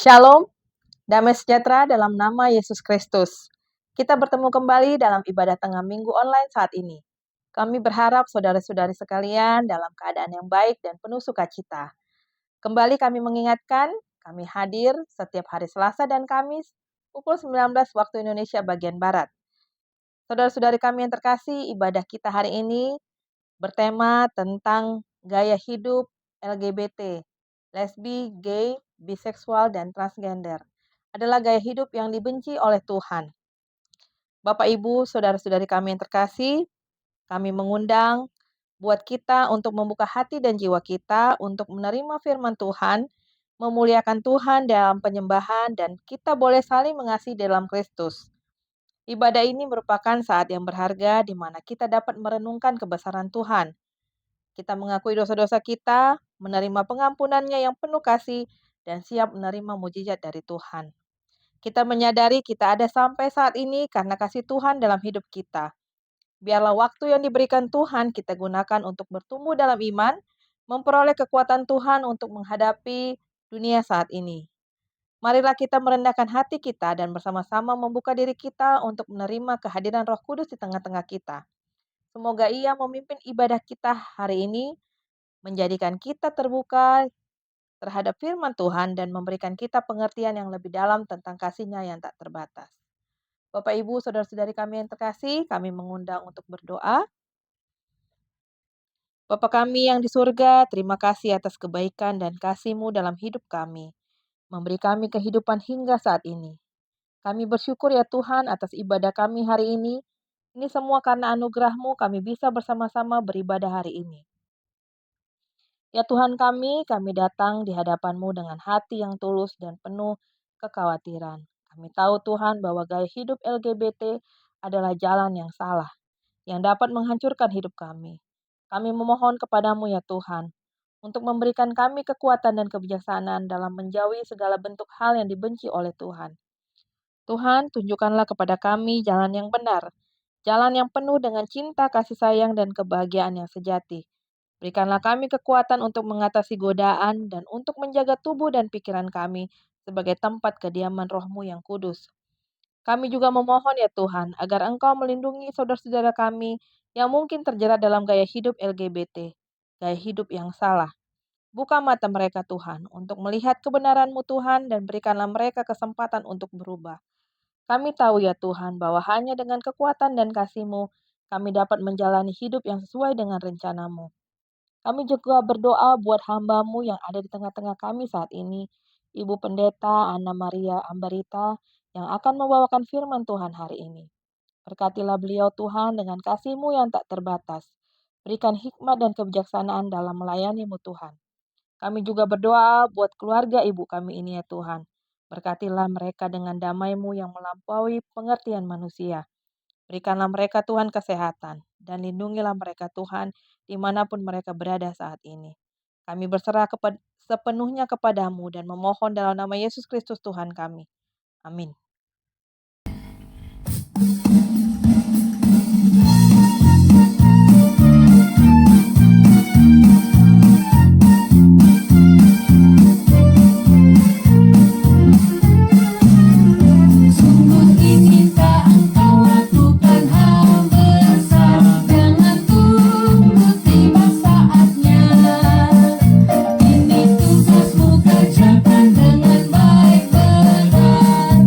Shalom, damai sejahtera dalam nama Yesus Kristus. Kita bertemu kembali dalam ibadah tengah minggu online saat ini. Kami berharap saudara-saudari sekalian dalam keadaan yang baik dan penuh sukacita. Kembali kami mengingatkan, kami hadir setiap hari Selasa dan Kamis pukul 19 waktu Indonesia bagian Barat. Saudara-saudari kami yang terkasih, ibadah kita hari ini bertema tentang gaya hidup LGBT, lesbi, gay, biseksual, dan transgender. Adalah gaya hidup yang dibenci oleh Tuhan. Bapak, Ibu, saudara-saudari kami yang terkasih, kami mengundang buat kita untuk membuka hati dan jiwa kita untuk menerima firman Tuhan, memuliakan Tuhan dalam penyembahan, dan kita boleh saling mengasihi dalam Kristus. Ibadah ini merupakan saat yang berharga di mana kita dapat merenungkan kebesaran Tuhan. Kita mengakui dosa-dosa kita, menerima pengampunannya yang penuh kasih, dan siap menerima mujizat dari Tuhan. Kita menyadari kita ada sampai saat ini karena kasih Tuhan dalam hidup kita. Biarlah waktu yang diberikan Tuhan kita gunakan untuk bertumbuh dalam iman, memperoleh kekuatan Tuhan untuk menghadapi dunia saat ini. Marilah kita merendahkan hati kita dan bersama-sama membuka diri kita untuk menerima kehadiran Roh Kudus di tengah-tengah kita. Semoga Ia memimpin ibadah kita hari ini, menjadikan kita terbuka terhadap firman Tuhan dan memberikan kita pengertian yang lebih dalam tentang kasih-Nya yang tak terbatas. Bapak, Ibu, saudara-saudari kami yang terkasih, kami mengundang untuk berdoa. Bapa kami yang di surga, terima kasih atas kebaikan dan kasih-Mu dalam hidup kami, memberi kami kehidupan hingga saat ini. Kami bersyukur ya Tuhan atas ibadah kami hari ini. Ini semua karena anugerah-Mu kami bisa bersama-sama beribadah hari ini. Ya Tuhan kami datang di hadapan-Mu dengan hati yang tulus dan penuh kekhawatiran. Kami tahu Tuhan bahwa gaya hidup LGBT adalah jalan yang salah, yang dapat menghancurkan hidup kami. Kami memohon kepadamu ya Tuhan, untuk memberikan kami kekuatan dan kebijaksanaan dalam menjauhi segala bentuk hal yang dibenci oleh Tuhan. Tuhan, tunjukkanlah kepada kami jalan yang benar, jalan yang penuh dengan cinta, kasih sayang, dan kebahagiaan yang sejati. Berikanlah kami kekuatan untuk mengatasi godaan dan untuk menjaga tubuh dan pikiran kami sebagai tempat kediaman Roh-Mu yang kudus. Kami juga memohon ya Tuhan, agar Engkau melindungi saudara-saudara kami yang mungkin terjerat dalam gaya hidup LGBT, gaya hidup yang salah. Buka mata mereka Tuhan, untuk melihat kebenaran-Mu Tuhan, dan berikanlah mereka kesempatan untuk berubah. Kami tahu ya Tuhan, bahwa hanya dengan kekuatan dan kasih-Mu, kami dapat menjalani hidup yang sesuai dengan rencana-Mu. Kami juga berdoa buat hamba-Mu yang ada di tengah-tengah kami saat ini, Ibu Pendeta Anna Maria Ambarita, yang akan membawakan firman Tuhan hari ini. Berkatilah beliau Tuhan dengan kasih-Mu yang tak terbatas. Berikan hikmat dan kebijaksanaan dalam melayani-Mu Tuhan. Kami juga berdoa buat keluarga ibu kami ini ya Tuhan. Berkatilah mereka dengan damai-Mu yang melampaui pengertian manusia. Berikanlah mereka Tuhan kesehatan, dan lindungilah mereka Tuhan dimanapun mereka berada saat ini. Kami berserah sepenuhnya kepadamu dan memohon dalam nama Yesus Kristus Tuhan kami. Amin. Ini tugasmu kerjakan dengan baik benar.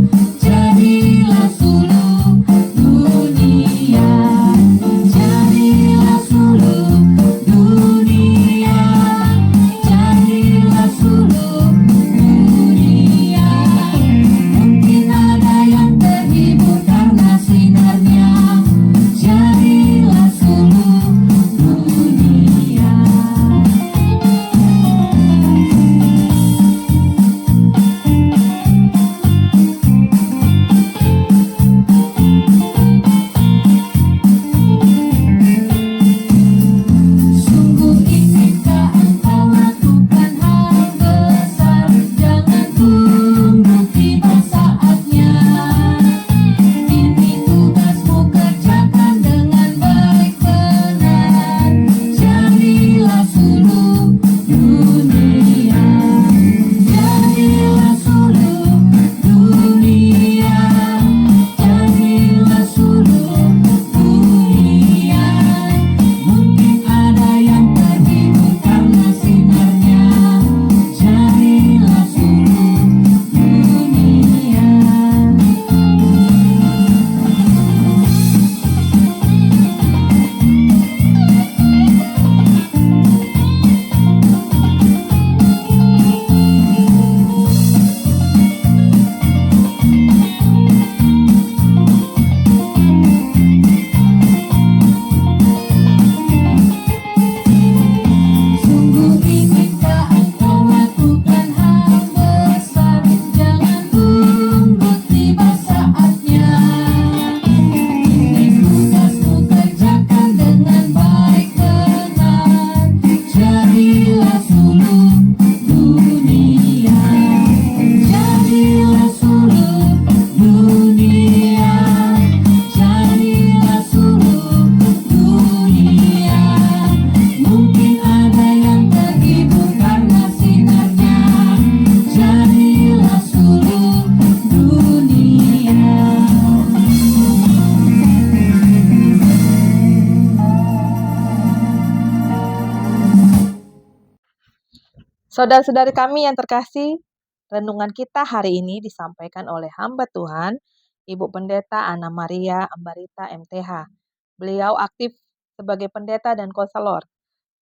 Saudara-saudari kami yang terkasih, renungan kita hari ini disampaikan oleh hamba Tuhan, Ibu Pendeta Ana Maria Ambarita MTH. Beliau aktif sebagai pendeta dan konselor.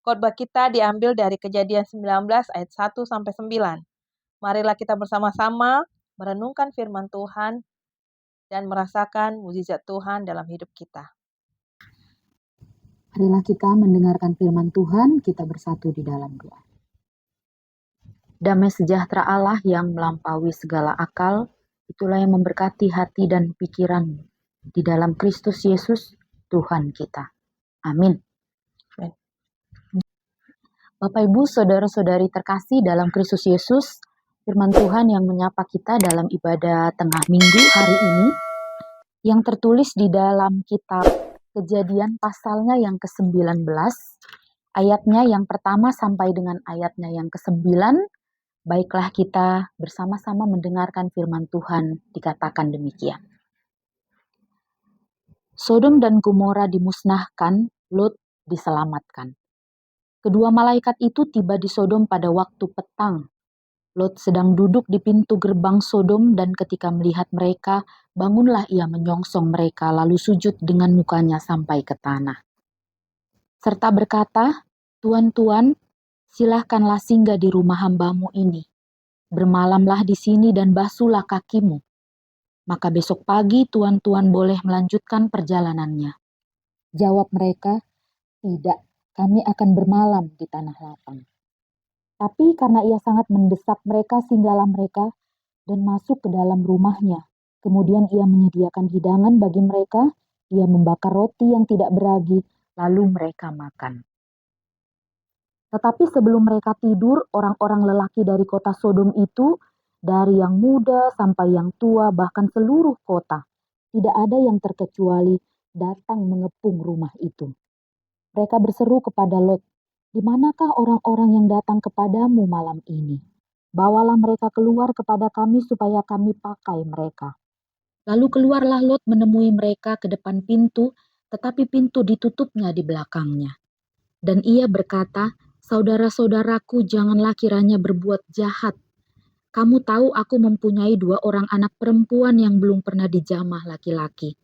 Khotbah kita diambil dari Kejadian 19 ayat 1 sampai 9. Marilah kita bersama-sama merenungkan firman Tuhan dan merasakan mukjizat Tuhan dalam hidup kita. Marilah kita mendengarkan firman Tuhan, kita bersatu di dalam doa. Damai sejahtera Allah yang melampaui segala akal, itulah yang memberkati hati dan pikiran di dalam Kristus Yesus, Tuhan kita. Amin. Bapak Ibu, saudara-saudari terkasih dalam Kristus Yesus, firman Tuhan yang menyapa kita dalam ibadah tengah minggu hari ini, yang tertulis di dalam kitab Kejadian pasalnya yang ke-19, ayatnya yang pertama sampai dengan ayatnya yang ke-9. Baiklah kita bersama-sama mendengarkan firman Tuhan, dikatakan demikian. Sodom dan Gomora dimusnahkan, Lot diselamatkan. Kedua malaikat itu tiba di Sodom pada waktu petang. Lot sedang duduk di pintu gerbang Sodom dan ketika melihat mereka, bangunlah ia menyongsong mereka lalu sujud dengan mukanya sampai ke tanah. Serta berkata, "Tuan-tuan, silahkanlah singgah di rumah hambamu ini. Bermalamlah di sini dan basuhlah kakimu. Maka besok pagi tuan-tuan boleh melanjutkan perjalanannya." Jawab mereka, "Tidak, kami akan bermalam di tanah lapang." Tapi karena ia sangat mendesak mereka, singgahlah mereka dan masuk ke dalam rumahnya. Kemudian ia menyediakan hidangan bagi mereka, ia membakar roti yang tidak beragi, lalu mereka makan. Tetapi sebelum mereka tidur, orang-orang lelaki dari kota Sodom itu, dari yang muda sampai yang tua, bahkan seluruh kota, tidak ada yang terkecuali datang mengepung rumah itu. Mereka berseru kepada Lot, "Di manakah orang-orang yang datang kepadamu malam ini? Bawalah mereka keluar kepada kami supaya kami pakai mereka." Lalu keluarlah Lot menemui mereka ke depan pintu, tetapi pintu ditutupnya di belakangnya. Dan ia berkata, "Saudara-saudaraku, janganlah kiranya berbuat jahat. Kamu tahu aku mempunyai 2 orang anak perempuan yang belum pernah dijamah laki-laki.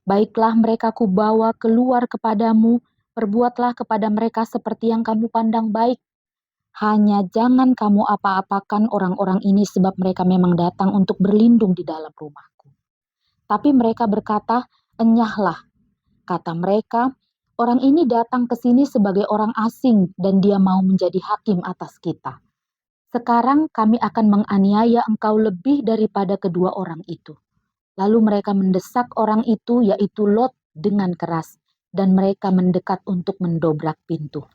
Baiklah mereka kubawa keluar kepadamu, perbuatlah kepada mereka seperti yang kamu pandang baik. Hanya jangan kamu apa-apakan orang-orang ini sebab mereka memang datang untuk berlindung di dalam rumahku." Tapi mereka berkata, "Enyahlah," kata mereka, "orang ini datang ke sini sebagai orang asing dan dia mau menjadi hakim atas kita. Sekarang kami akan menganiaya engkau lebih daripada kedua orang itu." Lalu mereka mendesak orang itu, yaitu Lot, dengan keras, dan mereka mendekat untuk mendobrak pintu.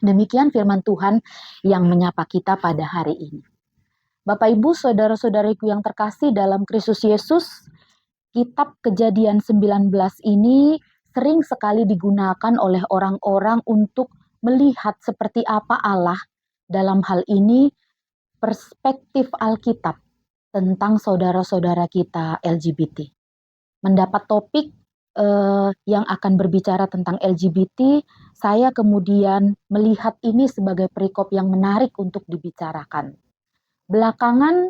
Demikian firman Tuhan yang menyapa kita pada hari ini. Bapak Ibu, saudara-saudariku yang terkasih dalam Kristus Yesus, kitab Kejadian 19 ini sering sekali digunakan oleh orang-orang untuk melihat seperti apa Allah, dalam hal ini perspektif Alkitab tentang saudara-saudara kita LGBT. Mendapat topik yang akan berbicara tentang LGBT, saya kemudian melihat ini sebagai perikop yang menarik untuk dibicarakan. Belakangan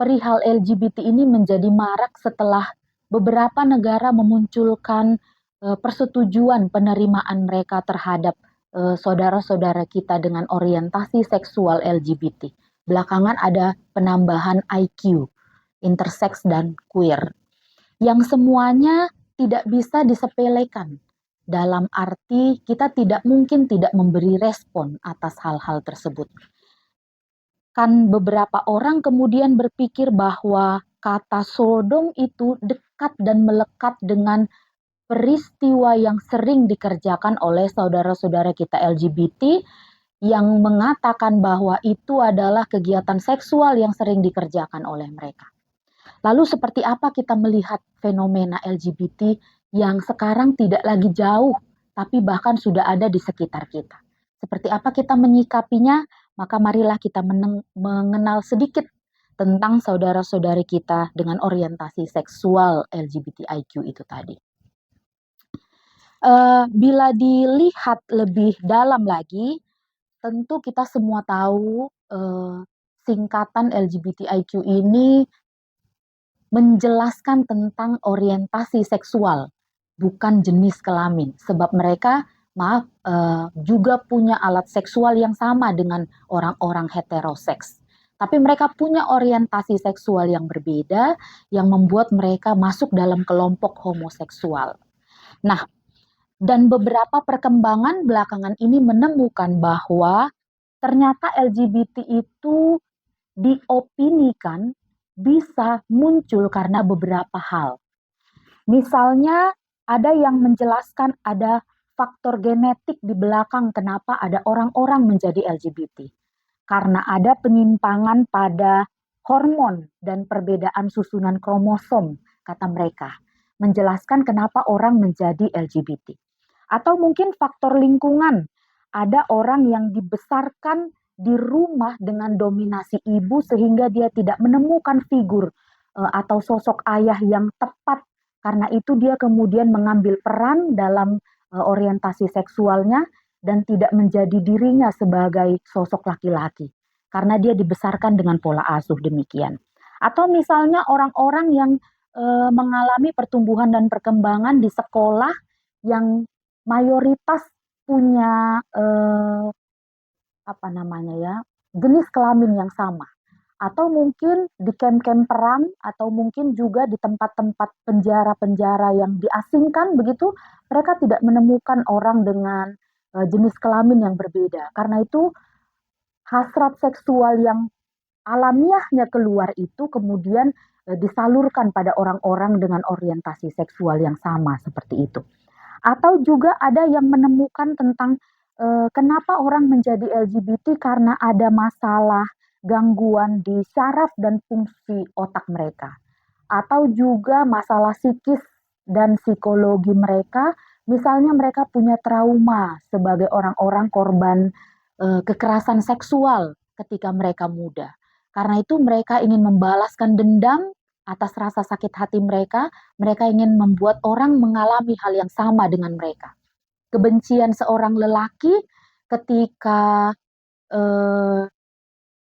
perihal LGBT ini menjadi marak setelah beberapa negara memunculkan persetujuan penerimaan mereka terhadap saudara-saudara kita dengan orientasi seksual LGBT. Belakangan ada penambahan IQ, intersex dan queer, yang semuanya tidak bisa disepelekan. Dalam arti kita tidak mungkin tidak memberi respon atas hal-hal tersebut. Kan beberapa orang kemudian berpikir bahwa kata Sodom itu dekat dan melekat dengan peristiwa yang sering dikerjakan oleh saudara-saudara kita LGBT, yang mengatakan bahwa itu adalah kegiatan seksual yang sering dikerjakan oleh mereka. Lalu seperti apa kita melihat fenomena LGBT yang sekarang tidak lagi jauh, tapi bahkan sudah ada di sekitar kita? Seperti apa kita menyikapinya? Maka marilah kita mengenal sedikit tentang saudara-saudari kita dengan orientasi seksual LGBTIQ itu tadi. Bila dilihat lebih dalam lagi, tentu kita semua tahu singkatan LGBTIQ ini menjelaskan tentang orientasi seksual, bukan jenis kelamin. Sebab mereka, maaf, juga punya alat seksual yang sama dengan orang-orang heteroseks. Tapi mereka punya orientasi seksual yang berbeda, yang membuat mereka masuk dalam kelompok homoseksual. Nah, dan beberapa perkembangan belakangan ini menemukan bahwa ternyata LGBT itu diopinikan bisa muncul karena beberapa hal. Misalnya ada yang menjelaskan ada faktor genetik di belakang kenapa ada orang-orang menjadi LGBT. Karena ada penyimpangan pada hormon dan perbedaan susunan kromosom, kata mereka. Menjelaskan kenapa orang menjadi LGBT. Atau mungkin faktor lingkungan. Ada orang yang dibesarkan di rumah dengan dominasi ibu sehingga dia tidak menemukan figur atau sosok ayah yang tepat. Karena itu dia kemudian mengambil peran dalam orientasi seksualnya dan tidak menjadi dirinya sebagai sosok laki-laki. Karena dia dibesarkan dengan pola asuh demikian. Atau misalnya orang-orang yang mengalami pertumbuhan dan perkembangan di sekolah yang mayoritas punya apa namanya ya, jenis kelamin yang sama. Atau mungkin di camp-camp perang, atau mungkin juga di tempat-tempat penjara-penjara yang diasingkan begitu, mereka tidak menemukan orang dengan jenis kelamin yang berbeda. Karena itu hasrat seksual yang alamiahnya keluar itu kemudian disalurkan pada orang-orang dengan orientasi seksual yang sama seperti itu. Atau juga ada yang menemukan tentang kenapa orang menjadi LGBT karena ada masalah gangguan di syaraf dan fungsi otak mereka. Atau juga masalah psikis dan psikologi mereka, misalnya mereka punya trauma sebagai orang-orang korban kekerasan seksual ketika mereka muda. Karena itu mereka ingin membalaskan dendam atas rasa sakit hati mereka ingin membuat orang mengalami hal yang sama dengan mereka. Kebencian seorang lelaki ketika eh,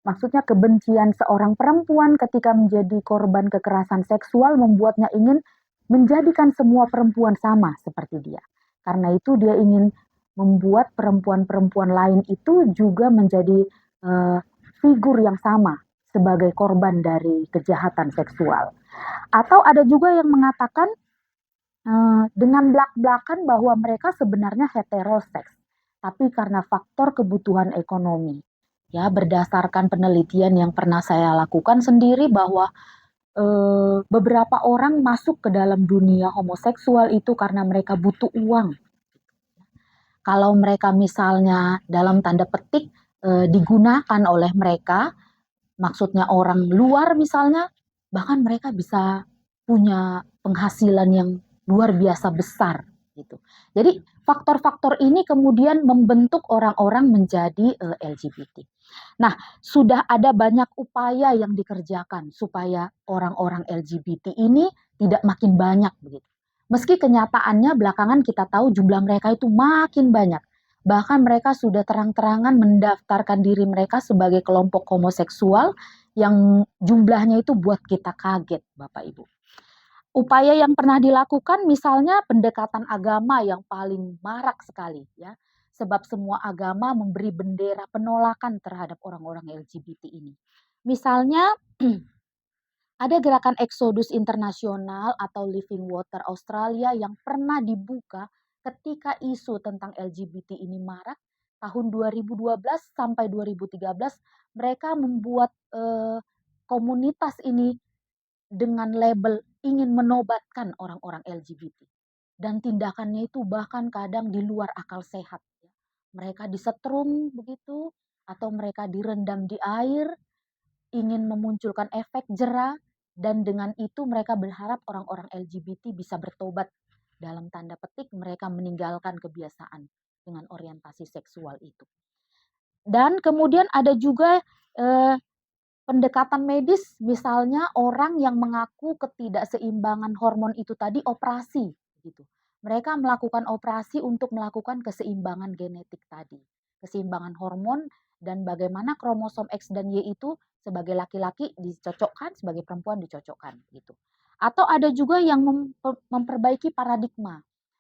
maksudnya kebencian seorang perempuan ketika menjadi korban kekerasan seksual membuatnya ingin menjadikan semua perempuan sama seperti dia. Karena itu dia ingin membuat perempuan-perempuan lain itu juga menjadi uh, figur yang sama sebagai korban dari kejahatan seksual. Atau ada juga yang mengatakan dengan belak-belakan bahwa mereka sebenarnya heteroseks, tapi karena faktor kebutuhan ekonomi. Ya, berdasarkan penelitian yang pernah saya lakukan sendiri bahwa beberapa orang masuk ke dalam dunia homoseksual itu karena mereka butuh uang. Kalau mereka misalnya dalam tanda petik digunakan oleh mereka, maksudnya orang luar misalnya, bahkan mereka bisa punya penghasilan yang luar biasa besar gitu. Jadi faktor-faktor ini kemudian membentuk orang-orang menjadi LGBT. Nah, sudah ada banyak upaya yang dikerjakan supaya orang-orang LGBT ini tidak makin banyak begitu. Meski kenyataannya belakangan kita tahu jumlah mereka itu makin banyak. Bahkan mereka sudah terang-terangan mendaftarkan diri mereka sebagai kelompok homoseksual yang jumlahnya itu buat kita kaget, Bapak Ibu. Upaya yang pernah dilakukan misalnya pendekatan agama yang paling marak sekali ya. Sebab semua agama memberi bendera penolakan terhadap orang-orang LGBT ini. Misalnya ada gerakan Exodus Internasional atau Living Water Australia yang pernah dibuka ketika isu tentang LGBT ini marak tahun 2012 sampai 2013 mereka membuat komunitas ini dengan label ingin menobatkan orang-orang LGBT dan tindakannya itu bahkan kadang di luar akal sehat. Mereka disetrum begitu atau mereka direndam di air ingin memunculkan efek jera dan dengan itu mereka berharap orang-orang LGBT bisa bertobat dalam tanda petik mereka meninggalkan kebiasaan dengan orientasi seksual itu. Dan kemudian ada juga pendekatan medis misalnya orang yang mengaku ketidakseimbangan hormon itu tadi operasi gitu. Mereka melakukan operasi untuk melakukan keseimbangan genetik tadi. keseimbangan hormon, dan bagaimana kromosom X dan Y itu sebagai laki-laki dicocokkan, sebagai perempuan dicocokkan gitu. Atau ada juga yang memperbaiki paradigma.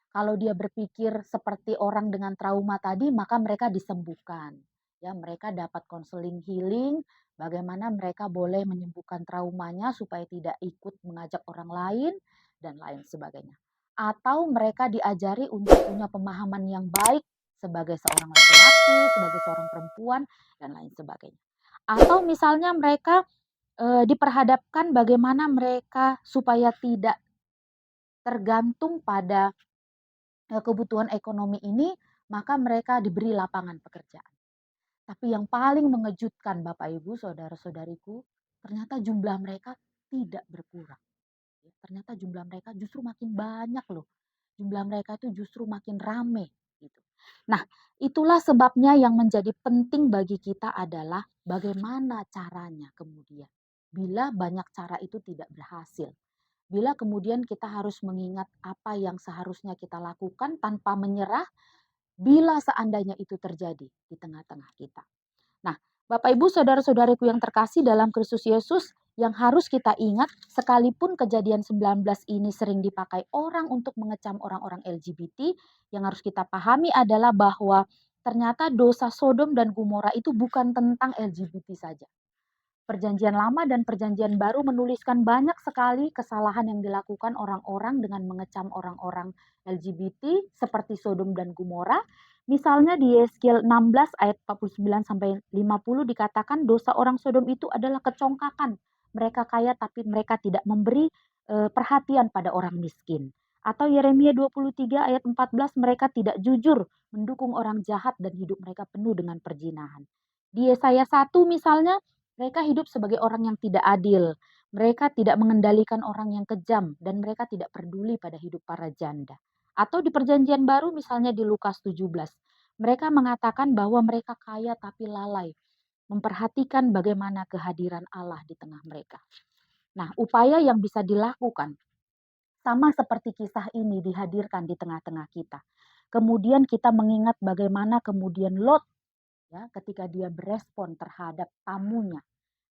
Kalau dia berpikir seperti orang dengan trauma tadi, maka mereka disembuhkan. Ya, mereka dapat konseling healing, bagaimana mereka boleh menyembuhkan traumanya supaya tidak ikut mengajak orang lain dan lain sebagainya. Atau mereka diajari untuk punya pemahaman yang baik sebagai seorang laki-laki, sebagai seorang perempuan dan lain sebagainya. Atau misalnya mereka diperhadapkan bagaimana mereka supaya tidak tergantung pada kebutuhan ekonomi ini, maka mereka diberi lapangan pekerjaan. Tapi yang paling mengejutkan Bapak Ibu, saudara-saudariku, ternyata jumlah mereka tidak berkurang. Ternyata jumlah mereka justru makin banyak loh. Jumlah mereka itu justru makin rame gitu. Nah, itulah sebabnya yang menjadi penting bagi kita adalah bagaimana caranya kemudian. Bila banyak cara itu tidak berhasil. Bila kemudian kita harus mengingat apa yang seharusnya kita lakukan tanpa menyerah bila seandainya itu terjadi di tengah-tengah kita. Nah, Bapak Ibu saudara-saudariku yang terkasih dalam Kristus Yesus, yang harus kita ingat sekalipun kejadian 19 ini sering dipakai orang untuk mengecam orang-orang LGBT, yang harus kita pahami adalah bahwa ternyata dosa Sodom dan Gomora itu bukan tentang LGBT saja. Perjanjian Lama dan Perjanjian Baru menuliskan banyak sekali kesalahan yang dilakukan orang-orang dengan mengecam orang-orang LGBT seperti Sodom dan Gomora. Misalnya di Yeskiel 16 ayat 49 sampai 50 dikatakan dosa orang Sodom itu adalah kecongkakan. Mereka kaya tapi mereka tidak memberi perhatian pada orang miskin. Atau Yeremia 23 ayat 14 mereka tidak jujur mendukung orang jahat dan hidup mereka penuh dengan perjinahan. Di Yesaya 1 misalnya mereka hidup sebagai orang yang tidak adil. Mereka tidak mengendalikan orang yang kejam dan mereka tidak peduli pada hidup para janda. Atau di Perjanjian Baru misalnya di Lukas 17. Mereka mengatakan bahwa mereka kaya tapi lalai. Memperhatikan bagaimana kehadiran Allah di tengah mereka. Nah, upaya yang bisa dilakukan sama seperti kisah ini dihadirkan di tengah-tengah kita. Kemudian kita mengingat bagaimana kemudian Lot ya ketika dia berespon terhadap tamunya.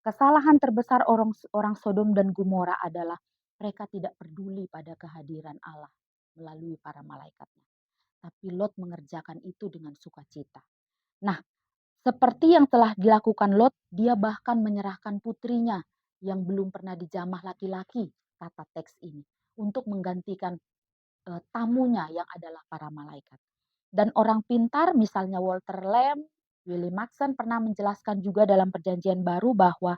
Kesalahan terbesar orang Sodom dan Gomora adalah mereka tidak peduli pada kehadiran Allah melalui para malaikatnya. Tapi Lot mengerjakan itu dengan sukacita. Nah, seperti yang telah dilakukan Lot, dia bahkan menyerahkan putrinya yang belum pernah dijamah laki-laki, kata teks ini, untuk menggantikan tamunya yang adalah para malaikat. Dan orang pintar, misalnya Walter Lamb, Willie Maxon pernah menjelaskan juga dalam Perjanjian Baru bahwa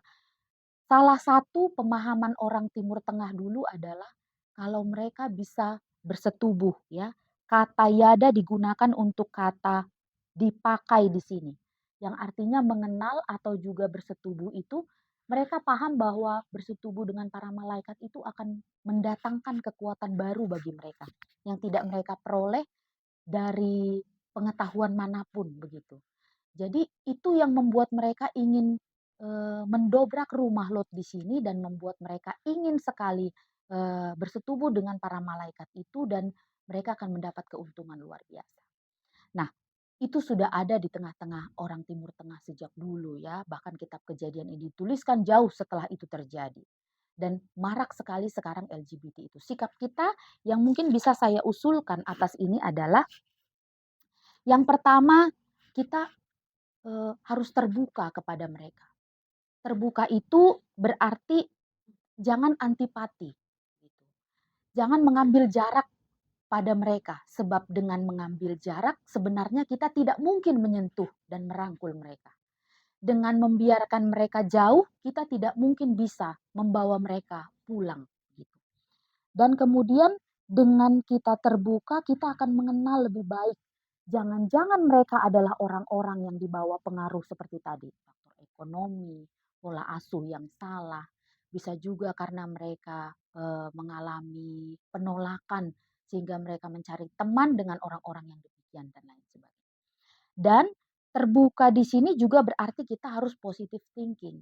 salah satu pemahaman orang Timur Tengah dulu adalah kalau mereka bisa bersetubuh ya. Kata yada digunakan untuk kata dipakai di sini. Yang artinya mengenal atau juga bersetubuh itu mereka paham bahwa bersetubuh dengan para malaikat itu akan mendatangkan kekuatan baru bagi mereka yang tidak mereka peroleh dari pengetahuan manapun begitu. Jadi itu yang membuat mereka ingin mendobrak rumah Lot di sini dan membuat mereka ingin sekali bersetubuh dengan para malaikat itu dan mereka akan mendapat keuntungan luar biasa. Nah, itu sudah ada di tengah-tengah orang Timur Tengah sejak dulu ya. Bahkan kitab Kejadian ini dituliskan jauh setelah itu terjadi. Dan marak sekali sekarang LGBT itu. Sikap kita yang mungkin bisa saya usulkan atas ini adalah yang pertama kita harus terbuka kepada mereka. Terbuka itu berarti jangan antipati. Gitu. Jangan mengambil jarak pada mereka, sebab dengan mengambil jarak sebenarnya kita tidak mungkin menyentuh dan merangkul mereka. Dengan membiarkan mereka jauh, kita tidak mungkin bisa membawa mereka pulang. Gitu. Dan kemudian dengan kita terbuka, kita akan mengenal lebih baik. Jangan-jangan mereka adalah orang-orang yang dibawa pengaruh seperti tadi, faktor ekonomi, pola asuh yang salah, bisa juga karena mereka mengalami penolakan sehingga mereka mencari teman dengan orang-orang yang demikian dan lain sebagainya. Dan terbuka di sini juga berarti kita harus positive thinking.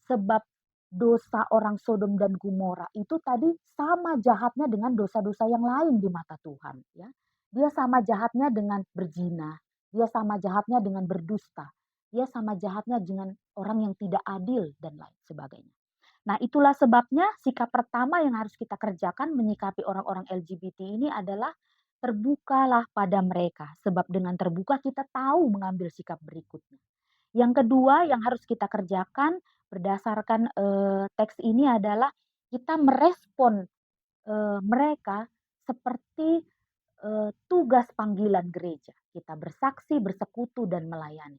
Sebab dosa orang Sodom dan Gomora itu tadi sama jahatnya dengan dosa-dosa yang lain di mata Tuhan. Ya. Dia sama jahatnya dengan berzina, dia sama jahatnya dengan berdusta, dia sama jahatnya dengan orang yang tidak adil dan lain sebagainya. Nah, itulah sebabnya sikap pertama yang harus kita kerjakan menyikapi orang-orang LGBT ini adalah terbukalah pada mereka. Sebab dengan terbuka kita tahu mengambil sikap berikutnya. Yang kedua yang harus kita kerjakan berdasarkan teks ini adalah kita merespon mereka seperti tugas panggilan gereja. Kita bersaksi, bersekutu, dan melayani.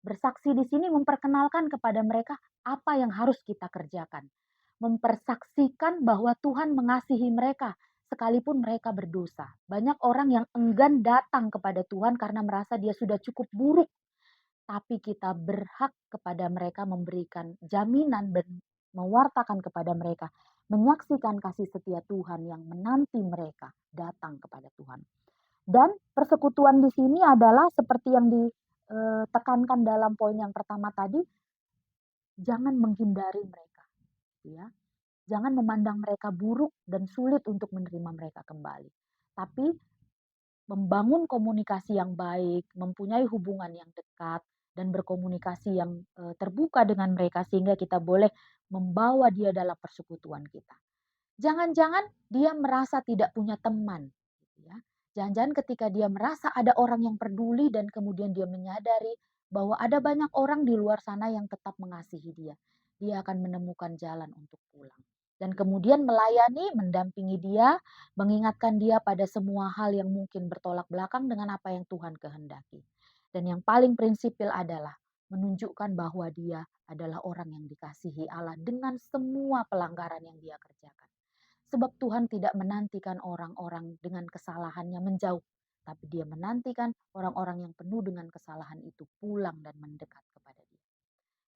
Bersaksi di sini memperkenalkan kepada mereka apa yang harus kita kerjakan. Mempersaksikan bahwa Tuhan mengasihi mereka sekalipun mereka berdosa. Banyak orang yang enggan datang kepada Tuhan karena merasa dia sudah cukup buruk. Tapi kita berhak kepada mereka memberikan jaminan dan mewartakan kepada mereka, menyaksikan kasih setia Tuhan yang menanti mereka datang kepada Tuhan. Dan persekutuan di sini adalah seperti yang ditekankan dalam poin yang pertama tadi, jangan menghindari mereka, ya. Jangan memandang mereka buruk dan sulit untuk menerima mereka kembali. Tapi membangun komunikasi yang baik, mempunyai hubungan yang dekat, dan berkomunikasi yang terbuka dengan mereka sehingga kita boleh membawa dia dalam persekutuan kita. Jangan-jangan dia merasa tidak punya teman, gitu ya. Jangan-jangan ketika dia merasa ada orang yang peduli dan kemudian dia menyadari bahwa ada banyak orang di luar sana yang tetap mengasihi dia. Dia akan menemukan jalan untuk pulang. Dan kemudian melayani, mendampingi dia, mengingatkan dia pada semua hal yang mungkin bertolak belakang dengan apa yang Tuhan kehendaki. Dan yang paling prinsipil adalah menunjukkan bahwa dia adalah orang yang dikasihi Allah dengan semua pelanggaran yang dia kerjakan. Sebab Tuhan tidak menantikan orang-orang dengan kesalahannya menjauh, tapi dia menantikan orang-orang yang penuh dengan kesalahan itu pulang dan mendekat kepada dia.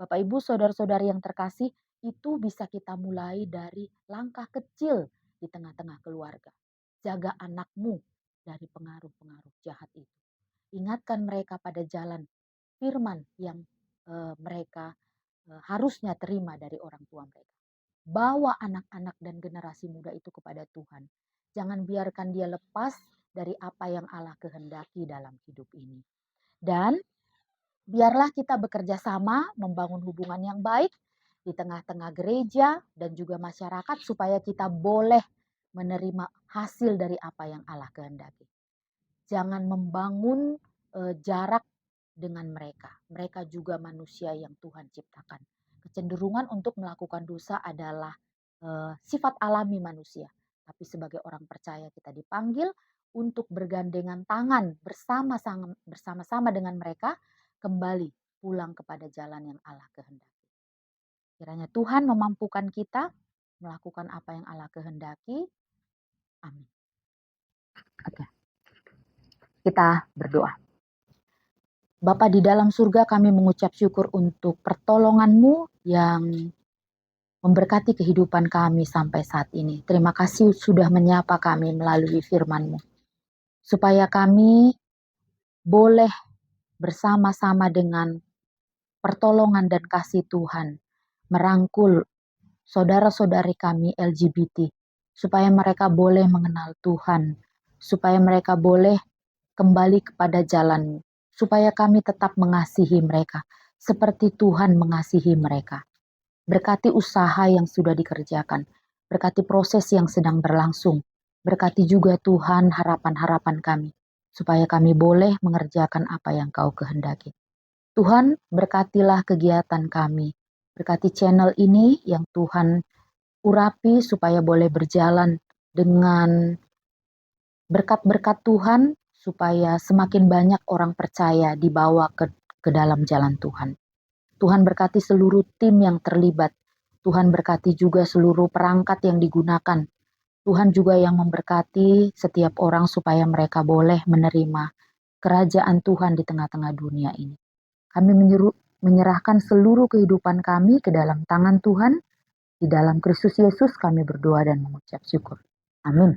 Bapak Ibu, saudara-saudari yang terkasih, itu bisa kita mulai dari langkah kecil di tengah-tengah keluarga. Jaga anakmu dari pengaruh-pengaruh jahat itu. Ingatkan mereka pada jalan firman yang mereka harusnya terima dari orang tua mereka. Bawa anak-anak dan generasi muda itu kepada Tuhan. Jangan biarkan dia lepas dari apa yang Allah kehendaki dalam hidup ini. Dan biarlah kita bekerja sama membangun hubungan yang baik di tengah-tengah gereja dan juga masyarakat supaya kita boleh menerima hasil dari apa yang Allah kehendaki. Jangan membangun jarak dengan mereka. Mereka juga manusia yang Tuhan ciptakan. Kecenderungan untuk melakukan dosa adalah sifat alami manusia. Tapi sebagai orang percaya kita dipanggil untuk bergandengan tangan bersama-sama dengan mereka kembali pulang kepada jalan yang Allah kehendaki. Kiranya Tuhan memampukan kita melakukan apa yang Allah kehendaki. Amin. Oke. Kita berdoa. Bapa di dalam surga, kami mengucap syukur untuk pertolongan-Mu yang memberkati kehidupan kami sampai saat ini. Terima kasih sudah menyapa kami melalui firman-Mu. Supaya kami boleh bersama-sama dengan pertolongan dan kasih Tuhan merangkul saudara-saudari kami LGBT supaya mereka boleh mengenal Tuhan, supaya mereka boleh kembali kepada jalan-Mu, supaya kami tetap mengasihi mereka seperti Tuhan mengasihi mereka. Berkati usaha yang sudah dikerjakan, berkati proses yang sedang berlangsung, berkati juga Tuhan harapan-harapan kami, supaya kami boleh mengerjakan apa yang Kau kehendaki. Tuhan, berkatilah kegiatan kami, berkati channel ini yang Tuhan urapi supaya boleh berjalan dengan berkat-berkat Tuhan, supaya semakin banyak orang percaya dibawa ke dalam jalan Tuhan. Tuhan berkati seluruh tim yang terlibat. Tuhan berkati juga seluruh perangkat yang digunakan. Tuhan juga yang memberkati setiap orang supaya mereka boleh menerima kerajaan Tuhan di tengah-tengah dunia ini. Kami menyerahkan seluruh kehidupan kami ke dalam tangan Tuhan. Di dalam Kristus Yesus kami berdoa dan mengucap syukur. Amin.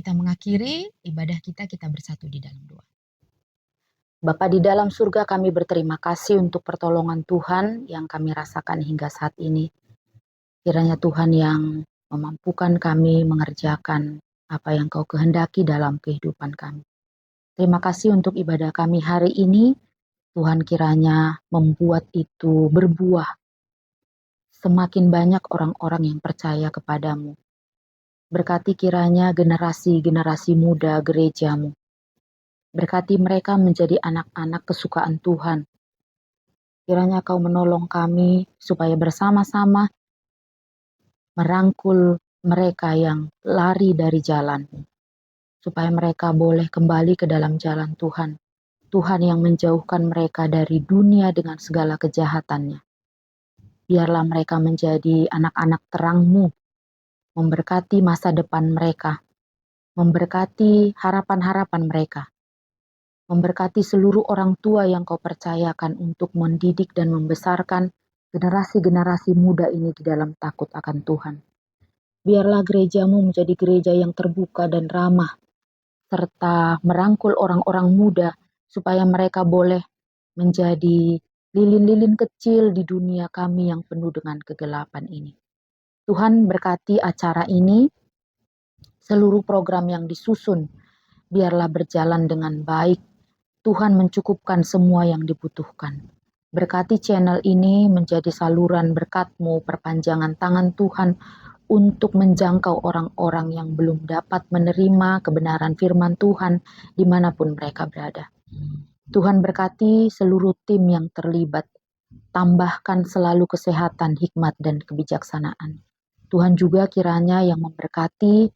kita mengakhiri ibadah kita bersatu di dalam doa. Bapa di dalam surga, kami berterima kasih untuk pertolongan Tuhan yang kami rasakan hingga saat ini. Kiranya Tuhan yang memampukan kami mengerjakan apa yang Kau kehendaki dalam kehidupan kami. Terima kasih untuk ibadah kami hari ini. Tuhan kiranya membuat itu berbuah. Semakin banyak orang-orang yang percaya kepadamu. Berkati kiranya generasi-generasi muda gerejamu. Berkati mereka menjadi anak-anak kesukaan Tuhan. Kiranya Kau menolong kami supaya bersama-sama merangkul mereka yang lari dari jalan-Mu. Supaya mereka boleh kembali ke dalam jalan Tuhan. Tuhan yang menjauhkan mereka dari dunia dengan segala kejahatannya. Biarlah mereka menjadi anak-anak terang-Mu. Memberkati masa depan mereka. Memberkati harapan-harapan mereka. Memberkati seluruh orang tua yang Kau percayakan untuk mendidik dan membesarkan generasi-generasi muda ini di dalam takut akan Tuhan. Biarlah gereja-Mu menjadi gereja yang terbuka dan ramah, serta merangkul orang-orang muda supaya mereka boleh menjadi lilin-lilin kecil di dunia kami yang penuh dengan kegelapan ini. Tuhan berkati acara ini, seluruh program yang disusun, biarlah berjalan dengan baik. Tuhan mencukupkan semua yang dibutuhkan. Berkati channel ini menjadi saluran berkat-Mu, perpanjangan tangan Tuhan untuk menjangkau orang-orang yang belum dapat menerima kebenaran firman Tuhan dimanapun mereka berada. Tuhan berkati seluruh tim yang terlibat. Tambahkan selalu kesehatan, hikmat, dan kebijaksanaan. Tuhan juga kiranya yang memberkati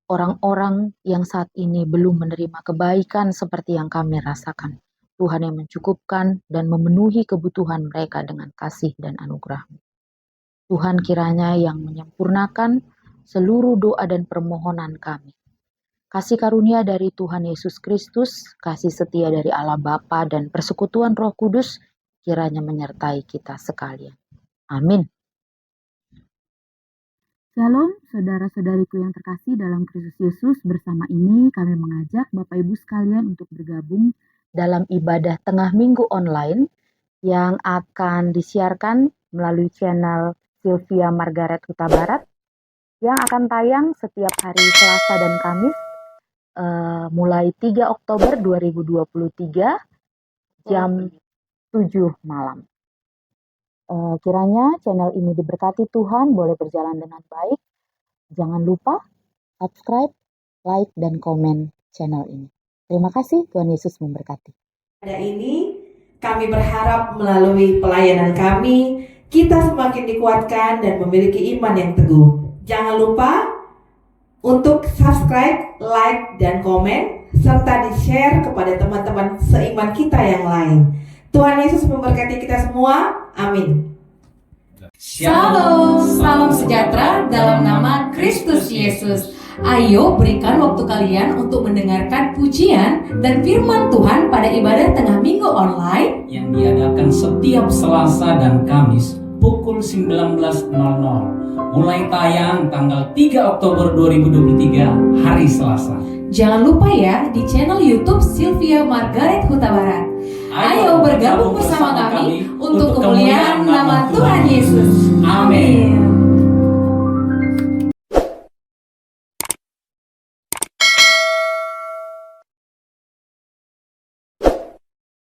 orang-orang yang saat ini belum menerima kebaikan seperti yang kami rasakan. Tuhan yang mencukupkan dan memenuhi kebutuhan mereka dengan kasih dan anugerah-Mu. Tuhan kiranya yang menyempurnakan seluruh doa dan permohonan kami. Kasih karunia dari Tuhan Yesus Kristus, kasih setia dari Allah Bapa dan persekutuan Roh Kudus kiranya menyertai kita sekalian. Amin. Shalom, saudara-saudariku yang terkasih dalam Kristus Yesus. Bersama ini kami mengajak Bapak Ibu sekalian untuk bergabung dalam ibadah tengah minggu online yang akan disiarkan melalui channel Sylvia Margaret Huta Barat yang akan tayang setiap hari Selasa dan Kamis mulai 3 Oktober 2023 jam 7 malam. Kiranya channel ini diberkati Tuhan, boleh berjalan dengan baik. Jangan lupa subscribe, like, dan komen channel ini. Terima kasih, Tuhan Yesus memberkati. Pada ini, kami berharap melalui pelayanan kami, kita semakin dikuatkan dan memiliki iman yang teguh. Jangan lupa untuk subscribe, like, dan komen, serta di-share kepada teman-teman seiman kita yang lain. Tuhan Yesus memberkati kita semua. Amin. Shalom, salam sejahtera dalam nama Kristus Yesus. Ayo berikan waktu kalian untuk mendengarkan pujian dan firman Tuhan pada ibadah tengah minggu online yang diadakan setiap Selasa dan Kamis pukul 19.00. Mulai tayang tanggal 3 Oktober 2023 hari Selasa. Jangan lupa ya di channel YouTube Sylvia Margaret Huta Barat. Ayo bergabung bersama kami untuk kemuliaan nama Tuhan Yesus. Amin.